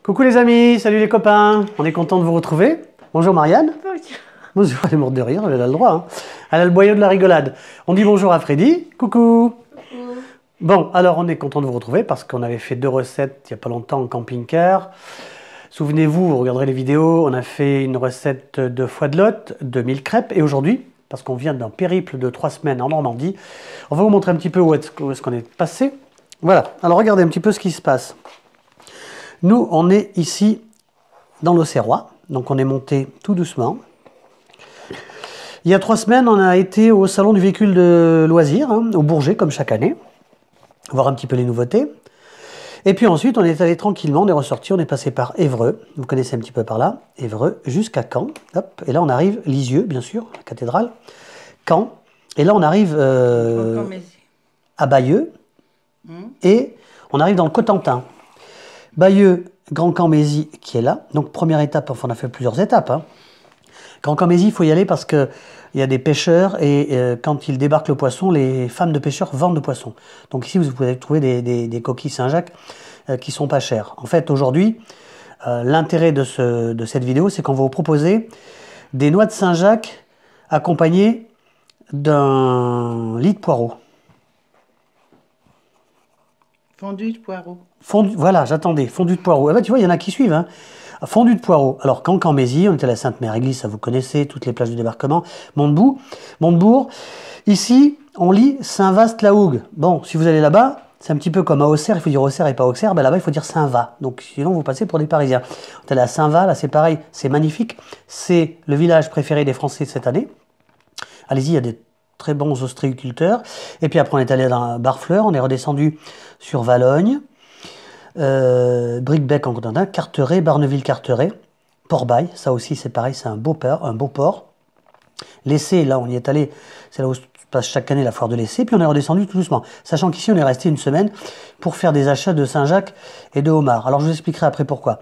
Coucou les amis, salut les copains, on est content de vous retrouver. Bonjour Marianne. Bonjour, elle est morte de rire, elle a le droit. Hein. Elle a le boyau de la rigolade. On dit bonjour à Freddy. Coucou. Bon, alors on est content de vous retrouver parce qu'on avait fait 2 recettes il n'y a pas longtemps en camping-car. Souvenez-vous, vous regarderez les vidéos, on a fait une recette de foie de lotte, de 1000 crêpes. Et aujourd'hui, parce qu'on vient d'un périple de 3 semaines en Normandie, on va vous montrer un petit peu où est-ce qu'on est passé. Voilà, alors regardez un petit peu ce qui se passe. Nous, on est ici dans l'Auxerrois, donc on est monté tout doucement. Il y a 3 semaines, on a été au salon du véhicule de loisirs, hein, au Bourget, comme chaque année, voir un petit peu les nouveautés. Et puis ensuite, on est allé tranquillement, on est ressorti, on est passé par Évreux, vous connaissez un petit peu par là, Évreux, jusqu'à Caen. Hop, et là, on arrive, Lisieux, bien sûr, la cathédrale, Caen. Et là, on arrive à Bayeux, et on arrive dans le Cotentin. Bayeux, Grand-Camp-Mézy qui est là. Donc première étape, enfin on a fait plusieurs étapes. Hein. Grand-Camp-Mézy, il faut y aller parce qu'il y a des pêcheurs et quand ils débarquent le poisson, les femmes de pêcheurs vendent le poisson. Donc ici, vous pouvez trouver des coquilles Saint-Jacques qui sont pas chères. En fait, aujourd'hui, l'intérêt de cette vidéo, c'est qu'on va vous proposer des noix de Saint-Jacques accompagnées d'un lit de poireaux. Fondu de poireaux. Fondu, voilà, j'attendais. Fondu de poireaux. Ah bah, tu vois, il y en a qui suivent. Hein. Fondu de poireaux. Alors, Caen-Mézy, on était à la Sainte-Mère-Église, ça vous connaissez, toutes les plages du débarquement. Montebourg. Ici, on lit Saint-Vaast-la-Hougue. Bon, si vous allez là-bas, c'est un petit peu comme à Auxerre, il faut dire Auxerre et pas Auxerre. Ben là-bas, il faut dire Saint-Va. Donc, sinon, vous passez pour des Parisiens. On est allé à Saint-Va, là, c'est pareil, c'est magnifique. C'est le village préféré des Français cette année. Allez-y, il y a des très bons ostréiculteurs. Et puis après, on est allé dans Barfleur, on est redescendu sur Valogne, Bricbec en Cotentin, Carteret, Barneville-Carteret, Port-Bail, ça aussi c'est pareil, c'est un beau port. L'Essai, là on y est allé, c'est là où se passe chaque année la foire de l'Essai, puis on est redescendu tout doucement, sachant qu'ici on est resté une semaine pour faire des achats de Saint-Jacques et de homards. Alors je vous expliquerai après pourquoi.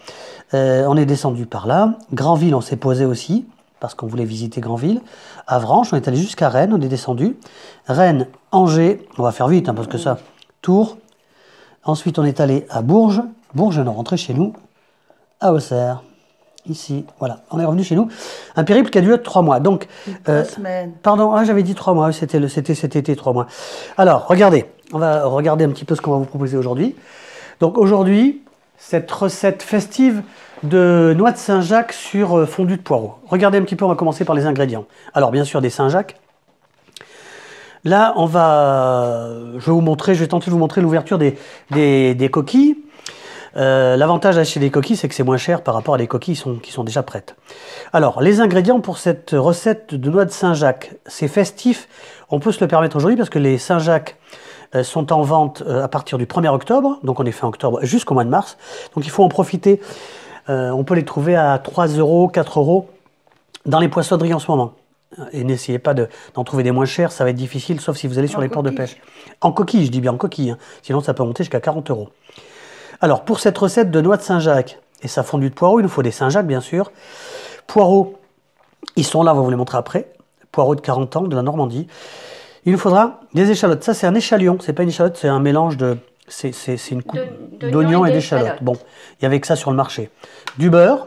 On est descendu par là, Granville on s'est posé aussi, parce qu'on voulait visiter Granville. Avranches, on est allé jusqu'à Rennes, on est descendu. Rennes, Angers, on va faire vite, hein, parce que ça, Tours. Ensuite, on est allé à Bourges. Bourges, on est rentré chez nous, à Auxerre. Ici, voilà, on est revenu chez nous. Un périple qui a duré 3 mois. Donc, 3 semaines. Pardon, j'avais dit 3 mois, c'était cet été 3 mois. Alors, regardez, on va regarder un petit peu ce qu'on va vous proposer aujourd'hui. Donc aujourd'hui, cette recette festive de noix de Saint-Jacques sur fondu de poireaux. Regardez un petit peu, on va commencer par les ingrédients. Alors bien sûr des Saint-Jacques. Là, je vais tenter de vous montrer l'ouverture des coquilles. L'avantage d'acheter des coquilles, c'est que c'est moins cher par rapport à des coquilles qui sont déjà prêtes. Alors, les ingrédients pour cette recette de noix de Saint-Jacques, c'est festif. On peut se le permettre aujourd'hui parce que les Saint-Jacques sont en vente à partir du 1er octobre. Donc on est fin octobre jusqu'au mois de mars. Donc il faut en profiter. On peut les trouver à 3 €, 4 € dans les poissonneries en ce moment. Et n'essayez pas d'en trouver des moins chers, ça va être difficile, sauf si vous allez sur les ports de pêche. En coquille, je dis bien en coquille, hein. Sinon ça peut monter jusqu'à 40 €. Alors, pour cette recette de noix de Saint-Jacques et sa fondue de poireaux, il nous faut des Saint-Jacques, bien sûr. Poireaux, ils sont là, on va vous les montrer après. Poireaux de 40 ans, de la Normandie. Il nous faudra des échalotes. Ça, c'est un échalion, c'est pas une échalote, c'est un mélange de... C'est une coupe d'oignons et d'échalotes. Bon, il y avait que ça sur le marché. Du beurre,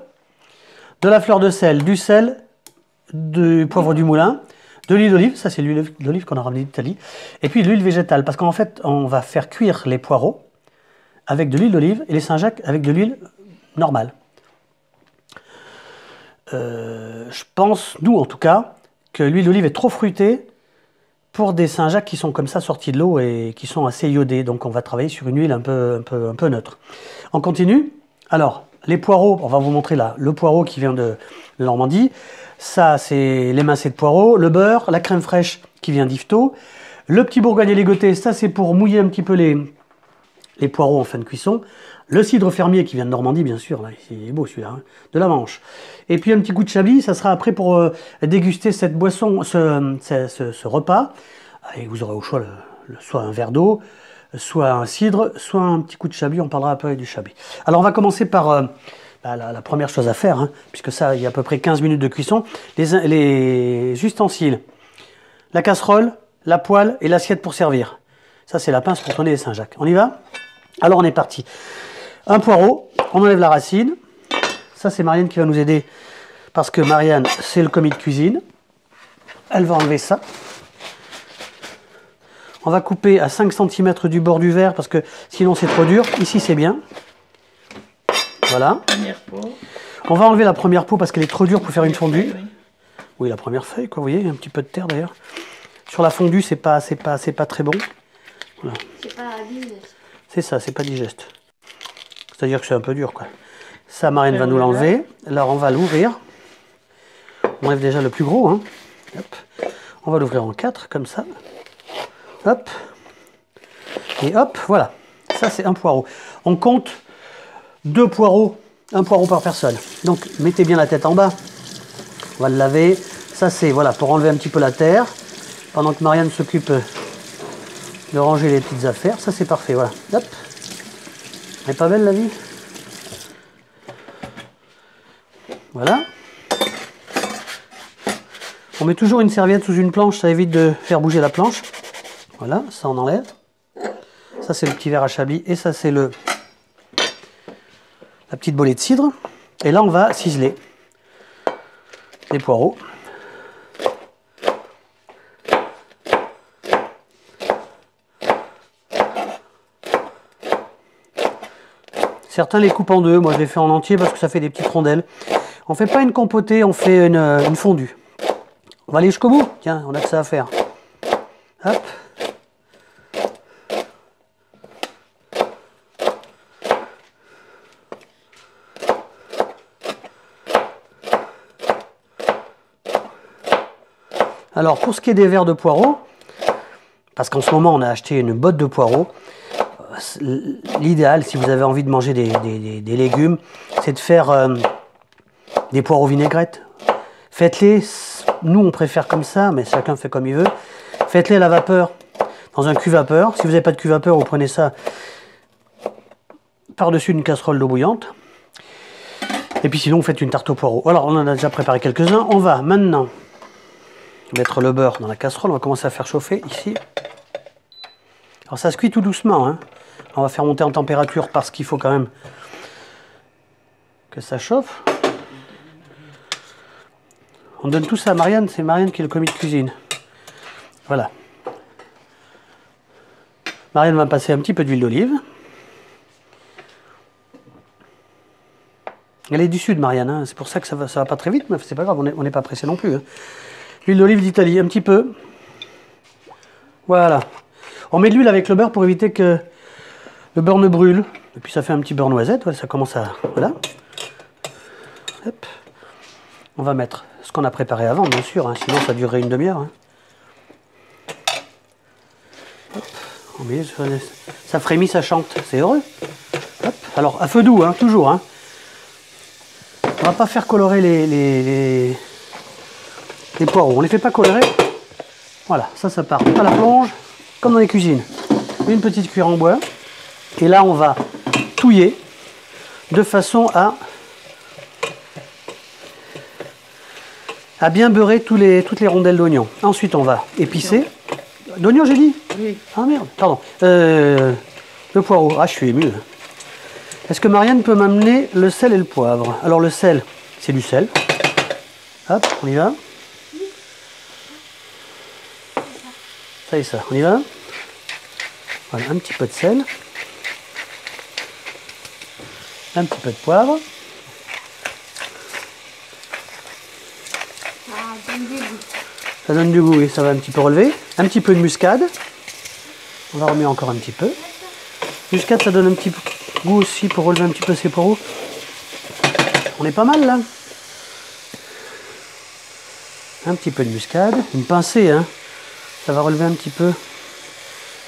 de la fleur de sel, du sel, du poivre du moulin, de l'huile d'olive, ça c'est l'huile d'olive qu'on a ramené d'Italie, et puis de l'huile végétale, parce qu'en fait, on va faire cuire les poireaux avec de l'huile d'olive et les Saint-Jacques avec de l'huile normale. Je pense, nous en tout cas, que l'huile d'olive est trop fruitée pour des Saint-Jacques qui sont comme ça sortis de l'eau et qui sont assez iodés. Donc on va travailler sur une huile un peu neutre. On continue. Alors, les poireaux, on va vous montrer là, le poireau qui vient de Normandie. Ça, c'est l'émincé de poireau, le beurre, la crème fraîche qui vient d'Yvetot. Le petit bourgogne éligoté, ça c'est pour mouiller un petit peu les poireaux en fin de cuisson. Le cidre fermier qui vient de Normandie, bien sûr, là, il est beau celui-là, hein, de la Manche. Et puis un petit coup de chablis, ça sera après pour déguster cette boisson, ce repas. Et vous aurez au choix soit un verre d'eau, soit un cidre, soit un petit coup de chablis, on parlera un peu du chablis. Alors on va commencer par la première chose à faire, hein, puisque ça, il y a à peu près 15 minutes de cuisson. Les ustensiles, la casserole, la poêle et l'assiette pour servir. Ça, c'est la pince pour tourner les Saint-Jacques. On y va? Alors, on est parti. Un poireau. On enlève la racine. Ça, c'est Marianne qui va nous aider parce que Marianne, c'est le commis de cuisine. Elle va enlever ça. On va couper à 5 cm du bord du verre parce que sinon c'est trop dur. Ici, c'est bien. Voilà. Première peau. On va enlever la première peau parce qu'elle est trop dure pour faire une fondue. Oui. Oui, la première feuille, quoi. Vous voyez, un petit peu de terre d'ailleurs. Sur la fondue, c'est pas très bon. Voilà. C'est pas digeste. C'est ça, c'est pas digeste. C'est-à-dire que c'est un peu dur, quoi. Ça, Marianne va nous l'enlever. Là, on va l'ouvrir. On enlève déjà le plus gros, hein. Hop. On va l'ouvrir en 4, comme ça. Hop. Et hop, voilà. Ça, c'est un poireau. On compte 2 poireaux, un poireau par personne. Donc, mettez bien la tête en bas. On va le laver. Ça, c'est voilà, pour enlever un petit peu la terre. Pendant que Marianne s'occupe de ranger les petites affaires. Ça, c'est parfait, voilà. Hop. Elle est pas belle, la vie? Voilà. On met toujours une serviette sous une planche, ça évite de faire bouger la planche. Voilà, ça on enlève. Ça c'est le petit verre à chablis et ça c'est la petite bolée de cidre. Et là on va ciseler les poireaux. Certains les coupent en deux, moi je les fais en entier parce que ça fait des petites rondelles. On fait pas une compotée, on fait une fondue. On va aller jusqu'au bout. Tiens, on a que ça à faire. Hop. Alors, pour ce qui est des verres de poireaux, parce qu'en ce moment, on a acheté une botte de poireaux, l'idéal, si vous avez envie de manger des légumes, c'est de faire des poireaux vinaigrettes. Faites-les, nous on préfère comme ça, mais chacun fait comme il veut. Faites-les à la vapeur, dans un cuve-vapeur. Si vous n'avez pas de cuve-vapeur, vous prenez ça par-dessus une casserole d'eau bouillante. Et puis sinon, vous faites une tarte aux poireaux. Alors, on en a déjà préparé quelques-uns. On va maintenant mettre le beurre dans la casserole. On va commencer à faire chauffer ici. Alors ça se cuit tout doucement, hein. On va faire monter en température parce qu'il faut quand même que ça chauffe. On donne tout ça à Marianne, c'est Marianne qui est le commis de cuisine. Voilà. Marianne va passer un petit peu d'huile d'olive. Elle est du sud, Marianne, hein. C'est pour ça que ça va pas très vite, mais c'est pas grave, on n'est pas pressé non plus, hein. L'huile d'olive d'Italie, un petit peu. Voilà. On met de l'huile avec le beurre pour éviter que le beurre ne brûle. Et puis ça fait un petit beurre noisette, voilà, ça commence à... Voilà. Hop. On va mettre ce qu'on a préparé avant, bien sûr, hein, sinon ça durerait une demi-heure. Hein. On met, ça frémit, ça chante, c'est heureux. Hop. Alors, à feu doux, hein, toujours. Hein. On va pas faire colorer les poireaux, on les fait pas colorer. Voilà, ça part à la plonge, comme dans les cuisines. Une petite cuillère en bois. Et là, on va touiller de façon à bien beurrer toutes les rondelles d'oignon. Ensuite, on va épicer. D'oignon, j'ai dit? Oui. Ah merde, pardon. Le poireau. Ah, je suis ému. Est-ce que Marianne peut m'amener le sel et le poivre? Alors, le sel, c'est du sel. Hop, on y va. Ça et ça, on y va. Voilà, un petit peu de sel. Un petit peu de poivre. Ça donne du goût, oui, ça va un petit peu relever. Un petit peu de muscade. On va remettre encore un petit peu. Muscade, ça donne un petit goût aussi pour relever un petit peu ces poireaux. On est pas mal là. Un petit peu de muscade. Une pincée, hein. Ça va relever un petit peu.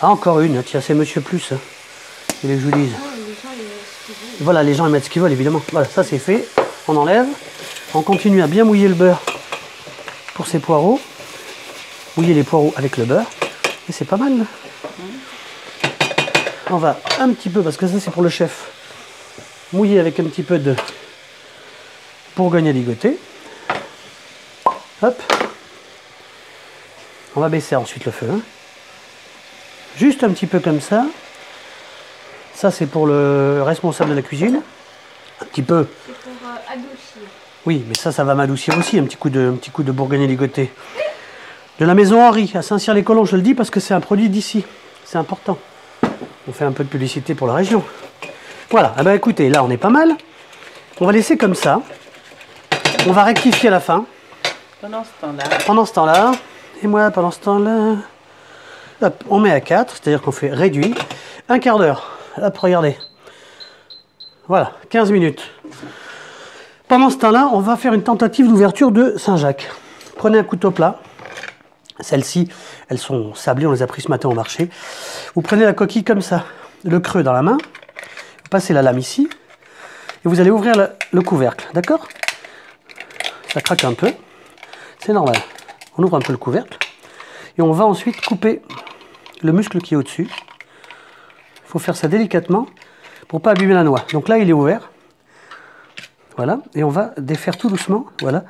Ah, encore une. Tiens, c'est Monsieur Plus. Il est joli. Voilà, les gens ils mettent ce qu'ils veulent, évidemment. Voilà, ça c'est fait. On enlève. On continue à bien mouiller le beurre pour ces poireaux. Mouiller les poireaux avec le beurre. Et c'est pas mal. Là. On va un petit peu, parce que ça c'est pour le chef, mouiller avec un petit peu de bourgogne à ligoter. Hop. On va baisser ensuite le feu. Hein. Juste un petit peu comme ça. Ça c'est pour le responsable de la cuisine. Un petit peu. C'est pour adoucir. Oui, mais ça va m'adoucir aussi, un petit coup de bourgogne ligoté. De la maison Henri, à Saint-Cyr-les-Colons, je le dis parce que c'est un produit d'ici. C'est important. On fait un peu de publicité pour la région. Voilà, eh ben écoutez, là on est pas mal. On va laisser comme ça. On va rectifier à la fin. Pendant ce temps-là, Pendant ce temps-là, et moi pendant ce temps-là, hop, on met à 4, c'est-à-dire qu'on fait réduit. Un quart d'heure. Hop, regardez. Voilà, 15 minutes. Pendant ce temps-là, on va faire une tentative d'ouverture de Saint-Jacques. Prenez un couteau plat. Celles-ci, elles sont sablées, on les a prises ce matin au marché. Vous prenez la coquille comme ça, le creux dans la main. Vous passez la lame ici. Et vous allez ouvrir le couvercle, d'accord? Ça craque un peu. C'est normal. On ouvre un peu le couvercle. Et on va ensuite couper le muscle qui est au-dessus. Il faut faire ça délicatement pour ne pas abîmer la noix. Donc là, il est ouvert. Voilà. Et on va défaire tout doucement. Voilà.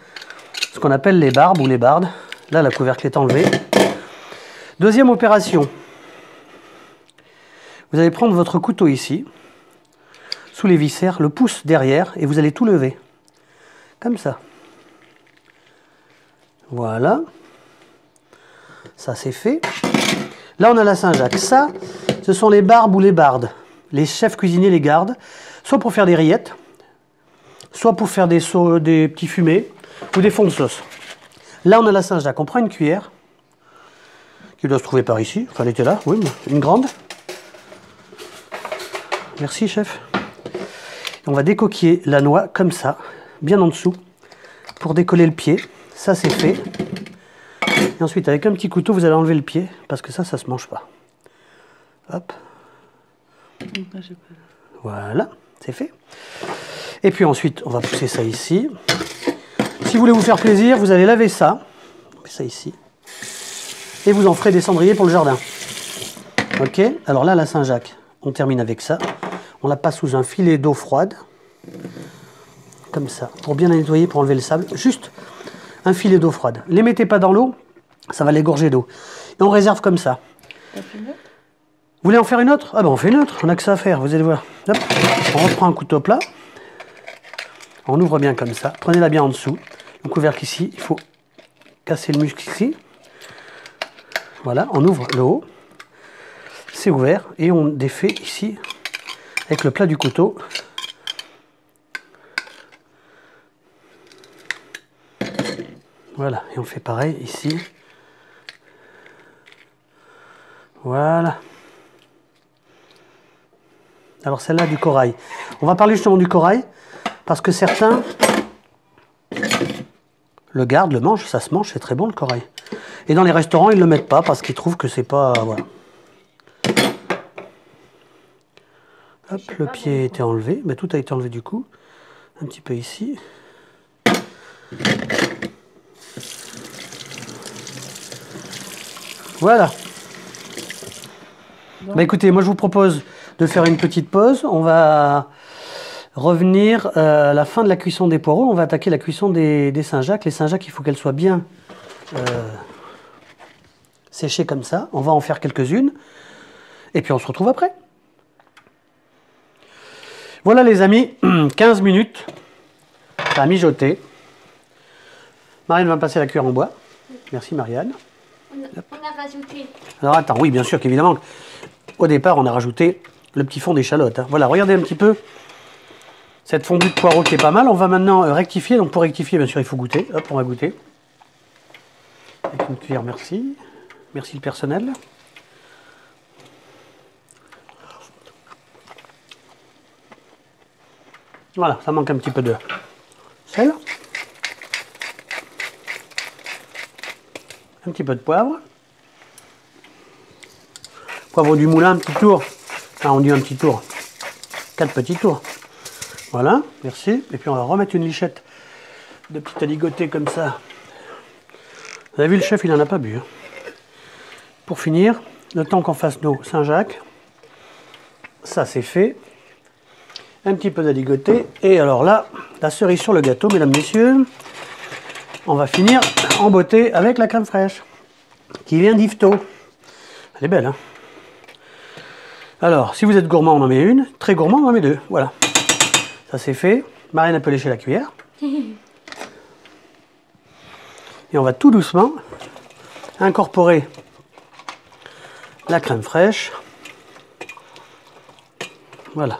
Ce qu'on appelle les barbes ou les bardes. Là, la couvercle est enlevée. Deuxième opération. Vous allez prendre votre couteau ici, sous les viscères, le pouce derrière, et vous allez tout lever. Comme ça. Voilà. Ça, c'est fait. Là, on a la Saint-Jacques. Ça, ce sont les barbes ou les bardes. Les chefs cuisiniers les gardent, soit pour faire des rillettes, soit pour faire des petits fumés, ou des fonds de sauce. Là, on a la Saint-Jacques. On prend une cuillère, qui doit se trouver par ici. Enfin, elle était là, oui, une grande. Merci, chef. On va décoquiller la noix comme ça, bien en dessous, pour décoller le pied. Ça, c'est fait. Et ensuite, avec un petit couteau, vous allez enlever le pied, parce que ça se mange pas. Hop. Voilà, c'est fait. Et puis ensuite, on va pousser ça ici. Si vous voulez vous faire plaisir, vous allez laver ça. Ça ici. Et vous en ferez des cendriers pour le jardin. Ok. Alors là, la Saint-Jacques, on termine avec ça. On la passe sous un filet d'eau froide. Comme ça. Pour bien la nettoyer, pour enlever le sable. Juste un filet d'eau froide. Les mettez pas dans l'eau, ça va l'égorger d'eau. Et on réserve comme ça. t'as fait mieux? Vous voulez en faire une autre? Ah ben on fait une autre, on n'a que ça à faire, vous allez voir. Hop. On reprend un couteau plat. On ouvre bien comme ça. Prenez-la bien en dessous. Le couvercle ici, il faut casser le muscle ici. Voilà, on ouvre le haut. C'est ouvert. Et on défait ici, avec le plat du couteau. Voilà, et on fait pareil ici. Voilà. Alors celle-là du corail. On va parler justement du corail, parce que certains le gardent, le mangent, ça se mange, c'est très bon le corail. Et dans les restaurants, ils ne le mettent pas, parce qu'ils trouvent que c'est pas... Voilà. Hop, le pied a été enlevé, mais tout a été enlevé du coup. Un petit peu ici. Voilà. Bah écoutez, moi je vous propose de faire une petite pause. On va revenir à la fin de la cuisson des poireaux. On va attaquer la cuisson des Saint-Jacques. Les Saint-Jacques, il faut qu'elles soient bien séchées comme ça. On va en faire quelques-unes. Et puis on se retrouve après. Voilà les amis, 15 minutes. Ça a mijoté. Marianne va me passer la cuillère en bois. Merci Marianne. On a rajouté. Alors attends, oui bien sûr qu'évidemment, au départ on a rajouté le petit fond d'échalote. Hein. Voilà, regardez un petit peu cette fondue de poireaux qui est pas mal. On va maintenant rectifier. Donc pour rectifier, bien sûr, il faut goûter. Hop, on va goûter. Avec une cuillère, merci. Merci le personnel. Voilà, ça manque un petit peu de sel. Un petit peu de poivre. Poivre du moulin, un petit tour. Enfin, on dit un petit tour. 4 petits tours. Voilà, merci. Et puis on va remettre une lichette de petites aligotés comme ça. Vous avez vu, le chef, il n'en a pas bu. Hein. Pour finir, le temps qu'on fasse nos Saint-Jacques, ça c'est fait. Un petit peu d'aligoté. Et alors là, la cerise sur le gâteau, mesdames, messieurs. On va finir en beauté avec la crème fraîche, qui vient d'Yvetot. Elle est belle, hein? Alors, si vous êtes gourmand, on en met une. Très gourmand, on en met deux. Voilà. Ça c'est fait. Marine a peut lécher la cuillère. Et on va tout doucement incorporer la crème fraîche. Voilà.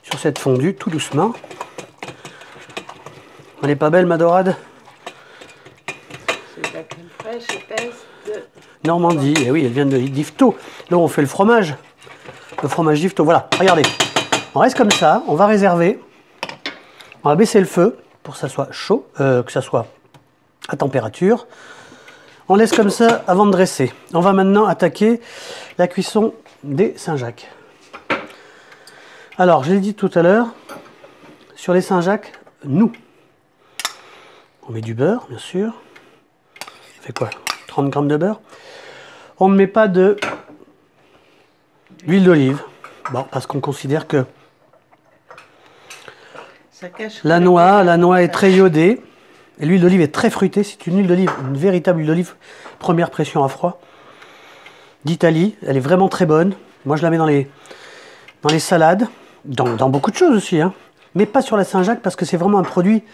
Sur cette fondue, tout doucement. Elle n'est pas belle, ma dorade? C'est de la crème fraîche épaisse de... Normandie. Et oui, elle vient de d'Yvetot. Là, on fait le fromage. Le fromage d'Yvetot. Voilà, regardez. On reste comme ça. On va réserver. On va baisser le feu pour que ça soit chaud, que ça soit à température. On laisse comme ça avant de dresser. On va maintenant attaquer la cuisson des Saint-Jacques. Alors, je l'ai dit tout à l'heure, sur les Saint-Jacques, nous, on met du beurre, bien sûr. Ça fait quoi? 30 grammes de beurre. On ne met pas d'huile d'olive. Bon, parce qu'on considère que Ça cache la noix est très iodée. Et l'huile d'olive est très fruitée. C'est une huile d'olive, une véritable huile d'olive, première pression à froid, d'Italie. Elle est vraiment très bonne. Moi, je la mets dans les salades, dans beaucoup de choses aussi, hein. Mais pas sur la Saint-Jacques parce que c'est vraiment un produit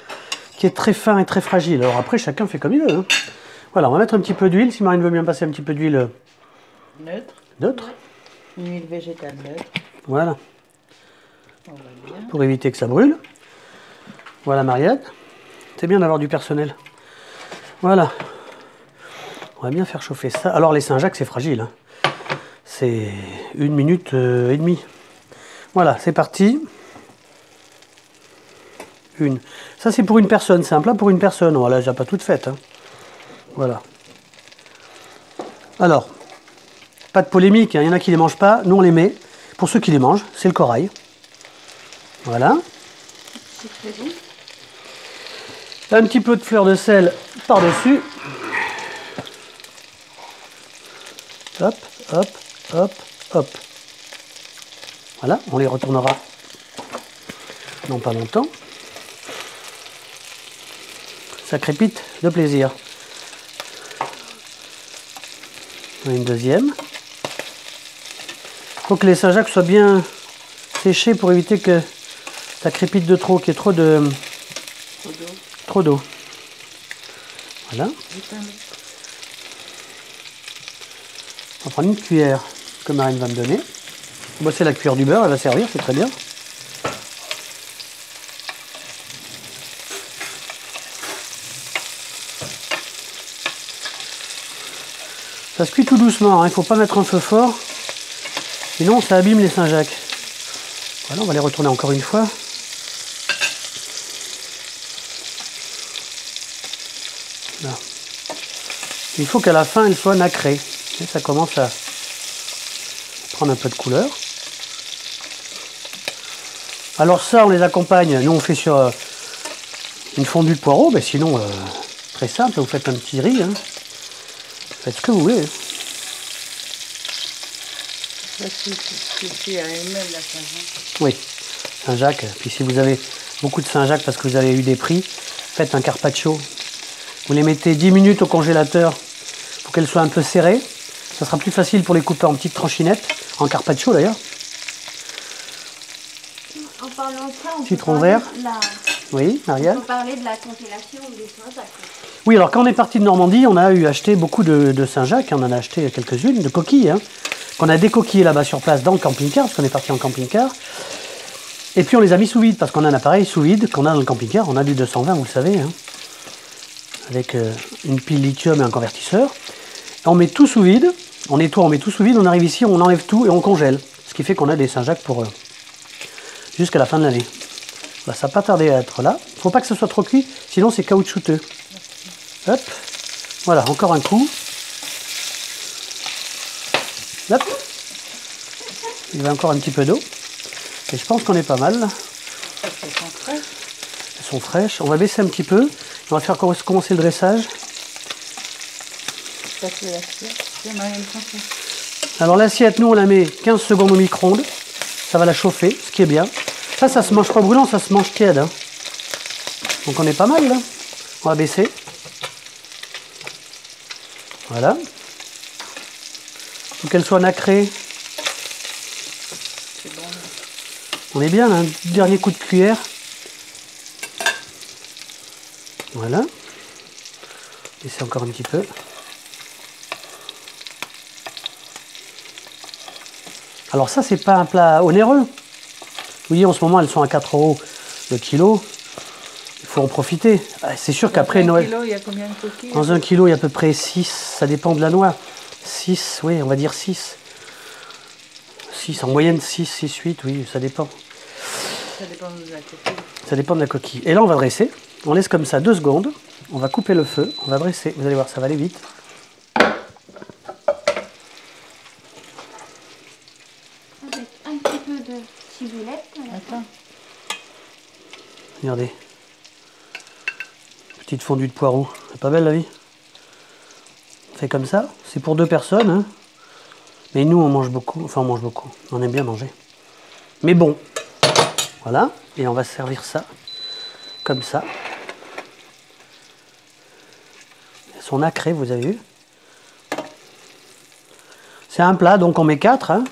qui est très fin et très fragile. Alors après, chacun fait comme il veut, hein. Voilà, on va mettre un petit peu d'huile. Si Marine veut bien passer un petit peu d'huile neutre. Une huile végétale neutre. Voilà, On va bien. pour éviter que ça brûle. Voilà, Marianne. C'est bien d'avoir du personnel. Voilà. On va bien faire chauffer ça. Alors, les Saint-Jacques, c'est fragile, hein. C'est 1 minute et demie. Voilà, c'est parti. Ça, c'est pour une personne. C'est un plat pour une personne. Voilà, j'ai pas toute faite, hein. Voilà. Alors, pas de polémique, hein. Il y en a qui ne les mangent pas. Nous, on les met. Pour ceux qui les mangent, c'est le corail. Voilà. C'est très bon. Un petit peu de fleur de sel par-dessus. Hop, hop, hop, hop. Voilà, on les retournera dans pas longtemps. Ça crépite de plaisir. Une deuxième. Il faut que les Saint-Jacques soient bien séchés pour éviter que ça crépite de trop, qu'il y ait trop d'eau. Voilà. On va prendre une cuillère que Marine va me donner. Bon, c'est la cuillère du beurre, elle va servir, c'est très bien. Ça se cuit tout doucement, hein. Il ne faut pas mettre un feu fort, sinon ça abîme les Saint-Jacques. Voilà, on va les retourner encore une fois. Là. Il faut qu'à la fin, elle soit nacrée. Et ça commence à prendre un peu de couleur. Alors ça, on les accompagne. Nous, on fait sur une fondue de poireaux. Mais sinon, très simple, vous faites un petit riz, hein. Faites ce que vous voulez. Ça suffit à elle-même, la Saint-Jacques. Oui, Saint-Jacques. Puis si vous avez beaucoup de Saint-Jacques parce que vous avez eu des prix, faites un carpaccio. Vous les mettez 10 minutes au congélateur pour qu'elles soient un peu serrées. Ça sera plus facile pour les couper en petites tranchinettes, en carpaccio d'ailleurs. En parlant de ça, on Citron peut parler vert. de la... Oui, on Marianne. peut parler de la congélation des Saint-Jacques. Oui, alors quand on est parti de Normandie, on a eu acheté beaucoup de Saint-Jacques. On en a acheté quelques-unes, de coquilles, hein, qu'on a décoquillées là-bas sur place dans le camping-car, parce qu'on est parti en camping-car. Et puis on les a mis sous vide, parce qu'on a un appareil sous vide qu'on a dans le camping-car. On a du 220, vous le savez, hein, avec une pile lithium et un convertisseur. On met tout sous vide, on nettoie, on met tout sous vide, on arrive ici, on enlève tout et on congèle. Ce qui fait qu'on a des Saint-Jacques pour jusqu'à la fin de l'année. Là, ça n'a pas tardé à être là. Il ne faut pas que ce soit trop cuit, sinon c'est caoutchouteux. Hop, voilà, encore un coup. Hop. Il y a encore un petit peu d'eau. Et je pense qu'on est pas mal. Elles sont fraîches. Elles sont fraîches. On va baisser un petit peu. On va faire commencer le dressage. Ça fait l'assiette. C'est Marianne Français. Alors l'assiette, nous on la met 15 secondes au micro-ondes. Ça va la chauffer, ce qui est bien. Ça se mange pas brûlant, ça se mange tiède, hein. Donc on est pas mal là. On va baisser. Voilà. Faut qu'elle soit nacrée. C'est bon. On est bien là, un dernier coup de cuillère. Voilà. Laissez encore un petit peu. Alors ça, c'est pas un plat onéreux. Vous voyez, en ce moment, elles sont à 4 € le kilo. Il faut en profiter. C'est sûr qu'après Noël... Kilo, il y a combien de coquilles? Dans 1 kilo, il y a à peu près 6. Ça dépend de la noix. 6, oui, on va dire 6. 6, en moyenne 6, 6, 8, oui, ça dépend. Ça dépend de la coquille. Ça dépend de la coquille. Et là, on va dresser. On laisse comme ça 2 secondes. On va couper le feu. On va dresser. Vous allez voir, ça va aller vite. Avec un petit peu de ciboulette. Attends. Regardez. Petite fondue de poireaux. C'est pas belle la vie? On fait comme ça. C'est pour 2 personnes. Hein. Mais nous, on mange beaucoup. Enfin, on mange beaucoup. On aime bien manger. Mais bon. Voilà. Et on va servir ça. Comme ça. Elles sont nacrées, vous avez vu. C'est un plat, donc on met 4. Hein.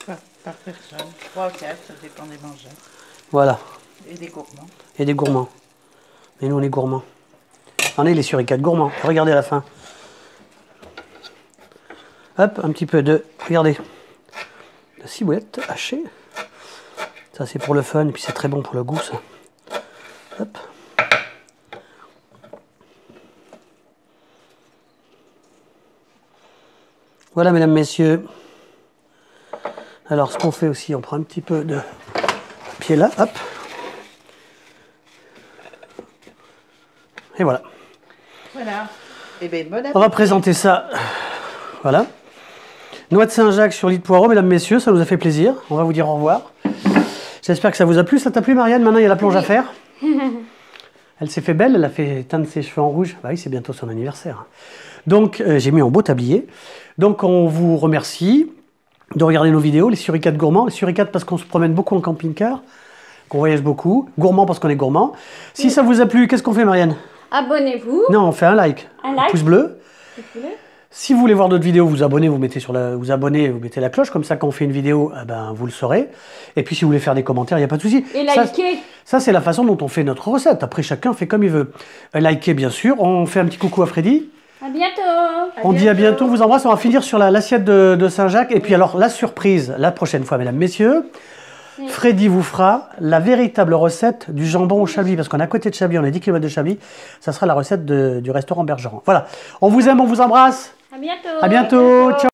Par personne. 3 ou 4, ça dépend des mangeurs. Voilà. Et des gourmands. Et des gourmands. Et nous, on est gourmands. On est les suricates gourmands. Regardez à la fin. Hop, un petit peu de... Regardez. De ciboulette hachée. Ça, c'est pour le fun. Et puis, c'est très bon pour le goût, ça. Hop. Voilà, mesdames, messieurs. Alors, ce qu'on fait aussi, on prend un petit peu de papier là. Hop. Et voilà. Voilà. Et bien, bon appétit. On va présenter ça. Voilà. Noix de Saint-Jacques sur lit de poireaux, mesdames, messieurs, ça nous a fait plaisir. On va vous dire au revoir. J'espère que ça vous a plu. Ça t'a plu, Marianne? Maintenant, il y a la plonge à faire. Elle s'est fait belle, elle a fait teindre ses cheveux en rouge. Bah oui, c'est bientôt son anniversaire. Donc, j'ai mis en beau tablier. Donc, on vous remercie de regarder nos vidéos, les suricates gourmands. Les suricates parce qu'on se promène beaucoup en camping-car, qu'on voyage beaucoup. Gourmands parce qu'on est gourmand. Si ça vous a plu, qu'est-ce qu'on fait, Marianne? Abonnez-vous. Non, on fait un like. Un like. Pouce bleu. S'il vous plaît. Si vous voulez voir d'autres vidéos, vous abonnez, vous mettez vous abonnez, vous mettez la cloche, comme ça quand on fait une vidéo, eh ben, vous le saurez. Et puis si vous voulez faire des commentaires, il n'y a pas de souci. Et Ça, likez. ça c'est la façon dont on fait notre recette. Après, chacun fait comme il veut. Likez, bien sûr. On fait un petit coucou à Freddy. À bientôt. On dit à bientôt, on vous embrasse. On va finir sur l'assiette de Saint-Jacques. Et puis alors, la surprise, la prochaine fois, mesdames, messieurs, Freddy vous fera la véritable recette du jambon au Chablis. Parce qu'on est à côté de Chablis, on est 10 km de Chablis. Ça sera la recette du restaurant Bergeron. Voilà. On vous aime, on vous embrasse. À bientôt. À bientôt. Ciao.